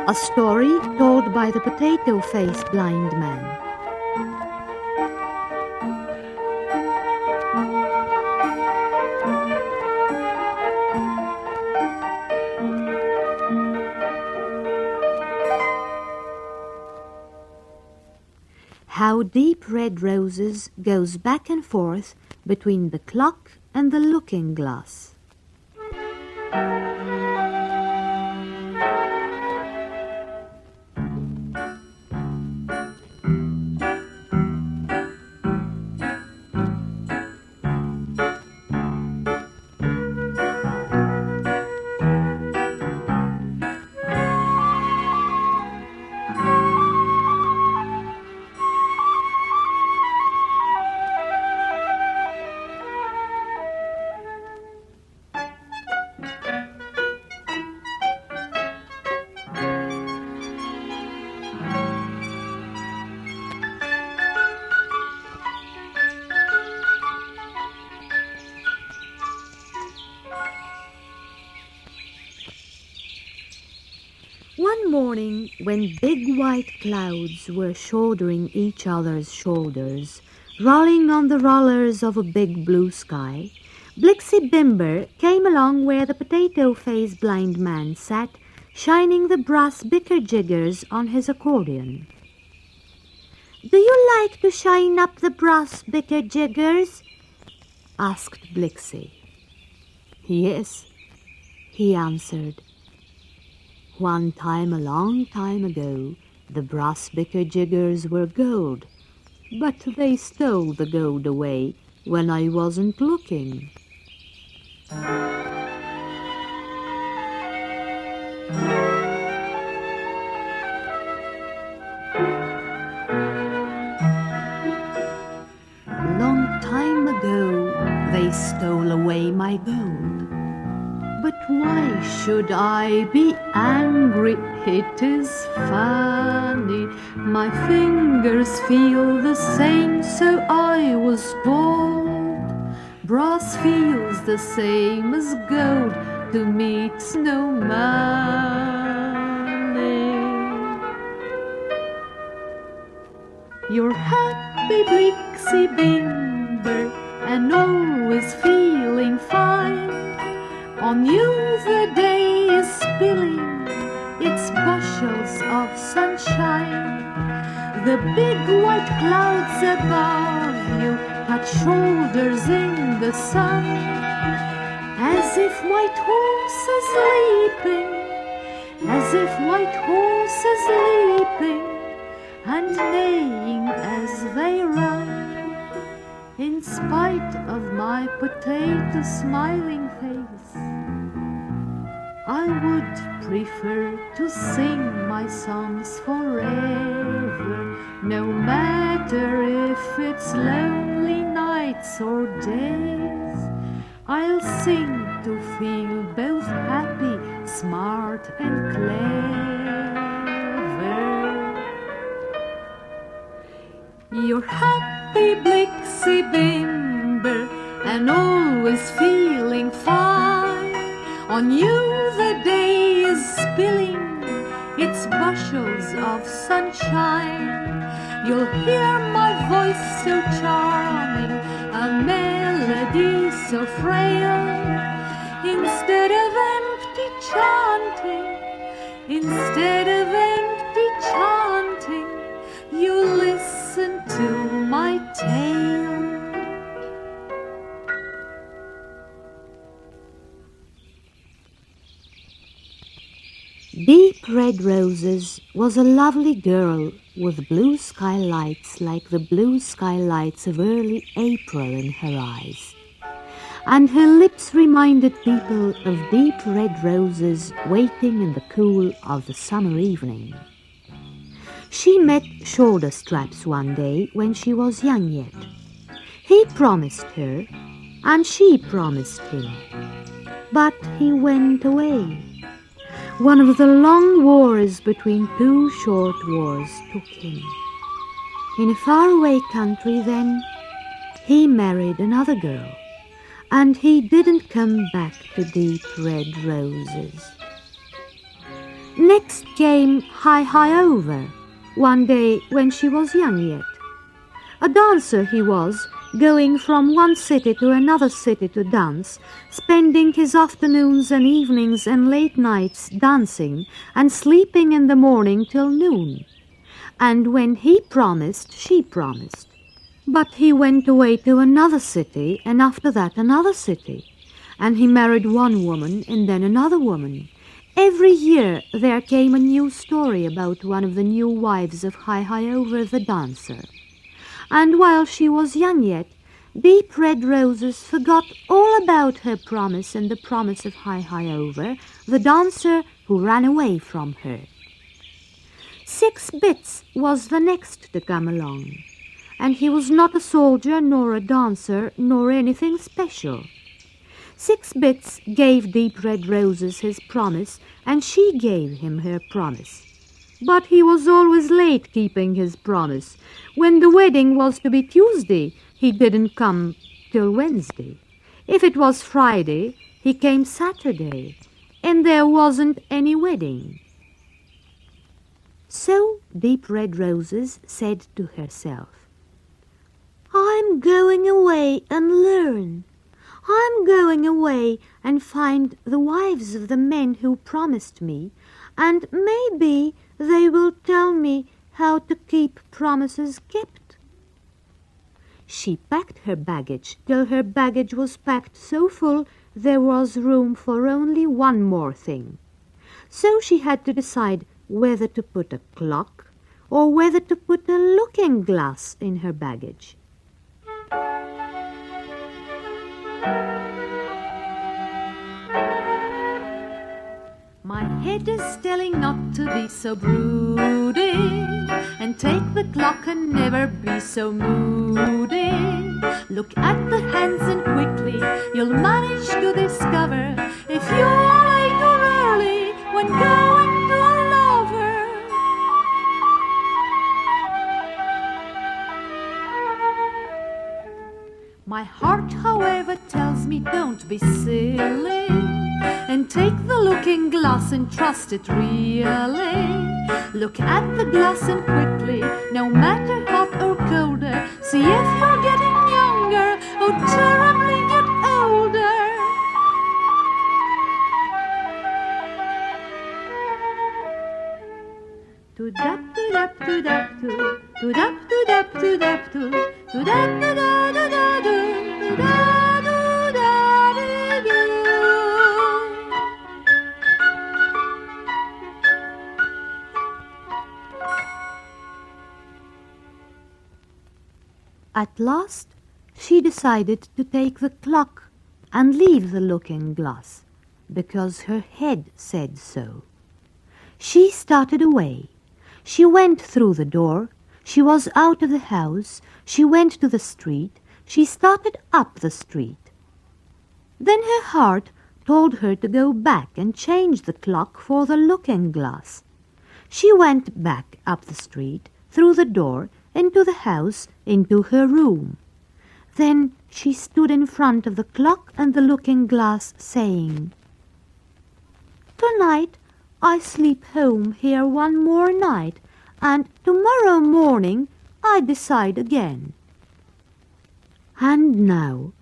A story told by the potato-faced blind man. How deep red roses goes back and forth between the clock and the looking glass. One morning, when big white clouds were shouldering each other's shoulders, rolling on the rollers of a big blue sky, Blixie Bimber came along where the potato-faced blind man sat, shining the brass bicker-jiggers on his accordion. "Do you like to shine up the brass bicker-jiggers?" asked Blixie. "Yes," he answered. "One time, a long time ago, the brass bicker-jiggers were gold, but they stole the gold away when I wasn't looking." Long time ago, they stole away my gold. But why should I be angry? It is funny. My fingers feel the same, so I was told. Brass feels the same as gold. To me it's no money. You're happy, Blixie Bimber, and always feeling fine. On you the day is spilling its bushels of sunshine. The big white clouds above you touch shoulders in the sun, as if white horses leaping, as if white horses leaping and neighing as they run. In spite of my potato smiling face, I would prefer to sing my songs forever, no matter if it's lonely nights or days. I'll sing to feel both happy, smart and clever. You're happy, Blixie Bimber, and always feeling fine. On you the day is spilling its bushels of sunshine. You'll hear my voice so charming, a melody so frail. Instead of empty chanting, instead of empty chanting, you listen to my tale. Deep Red Roses was a lovely girl with blue skylights like the blue skylights of early April in her eyes. And her lips reminded people of deep red roses waiting in the cool of the summer evening. She met Shoulder Straps one day when she was young yet. He promised her, and she promised him. But he went away. One of the long wars between two short wars took him. In a faraway country then, he married another girl, and he didn't come back to Deep Red Roses. Next came High-High-Over, one day when she was young yet. A dancer he was, going from one city to another city to dance, spending his afternoons and evenings and late nights dancing and sleeping in the morning till noon. And when he promised, she promised. But he went away to another city, and after that another city. And he married one woman and then another woman. Every year there came a new story about one of the new wives of High-High-Over the dancer. And while she was young yet, Deep Red Roses forgot all about her promise and the promise of High-High-Over, the dancer who ran away from her. 6 Bits was the next to come along, and he was not a soldier nor a dancer nor anything special. 6 Bits gave Deep Red Roses his promise, and she gave him her promise. But he was always late keeping his promise. When the wedding was to be Tuesday, he didn't come till Wednesday. If it was Friday, he came Saturday, and there wasn't any wedding. So Deep Red Roses said to herself, "I'm going away and learn. I'm going away and find the wives of the men who promised me, and maybe they will tell me how to keep promises kept." She packed her baggage till her baggage was packed so full there was room for only one more thing. So she had to decide whether to put a clock or whether to put a looking glass in her baggage. My head is telling not to be so broody, and take the clock and never be so moody. Look at the hands and quickly you'll manage to discover if you're late or early when going to a lover. My heart, however, tells me don't be silly, and take the looking glass and trust it really. Look at the glass and quickly, no matter hot or colder, see if you're getting younger or terribly get older. To-dap, to-dap, to-dap, to-dap, to-dap, to-dap, to-dap, to-da-da-da-da-da, to-da-do-da-do-do. At last, she decided to take the clock and leave the looking glass, because her head said so. She started away. She went through the door. She was out of the house. She went to the street. She started up the street. Then her heart told her to go back and change the clock for the looking glass. She went back up the street, through the door, into the house, into her room. Then she stood in front of the clock and the looking glass, saying, "Tonight I sleep home here one more night, and tomorrow morning I decide again." And now,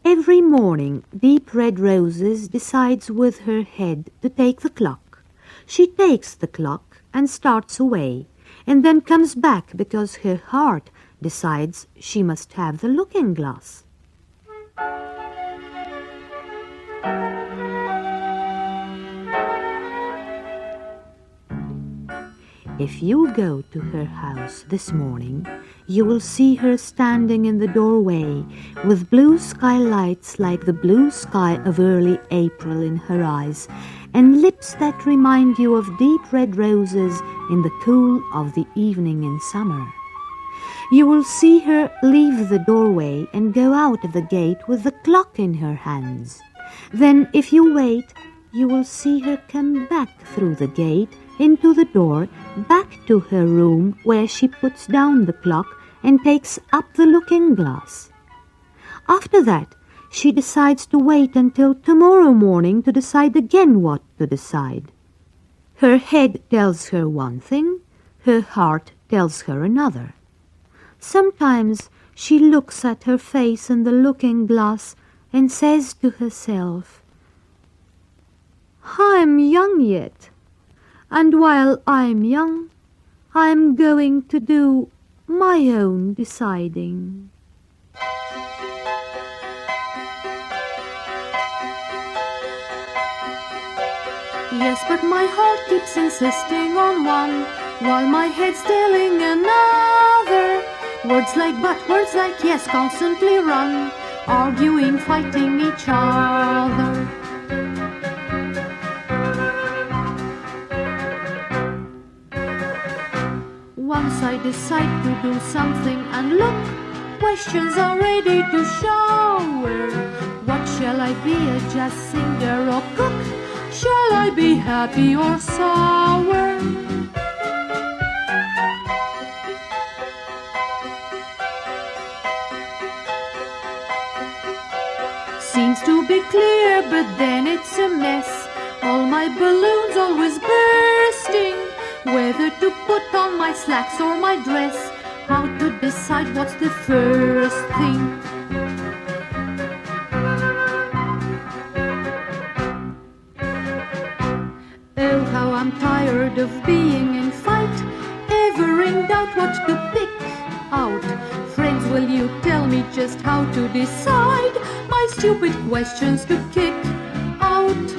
every morning, Deep Red Roses decides with her head to take the clock. She takes the clock and starts away, and then comes back because her heart decides she must have the looking glass. If you go to her house this morning, you will see her standing in the doorway with blue skylights like the blue sky of early April in her eyes, and lips that remind you of deep red roses in the cool of the evening in summer. You will see her leave the doorway and go out of the gate with the clock in her hands. Then, if you wait, you will see her come back through the gate, into the door, back to her room where she puts down the clock and takes up the looking glass. After that, she decides to wait until tomorrow morning to decide again what to decide. Her head tells her one thing, her heart tells her another. Sometimes she looks at her face in the looking-glass and says to herself, "I'm young yet, and while I'm young, I'm going to do my own deciding." Yes, but my heart keeps insisting on one, while my head's telling another. Words like but, words like yes constantly run, arguing, fighting each other. Once I decide to do something and look, questions are ready to shower. What shall I be, a jazz singer or cook? Shall I be happy or sour? Seems to be clear, but then it's a mess. All my balloons always bursting. Whether to put on my slacks or my dress, how to decide what's the first thing. Oh, how I'm tired of being in fight, ever in doubt what to pick out. Friends, will you tell me just how to decide my stupid questions to kick out?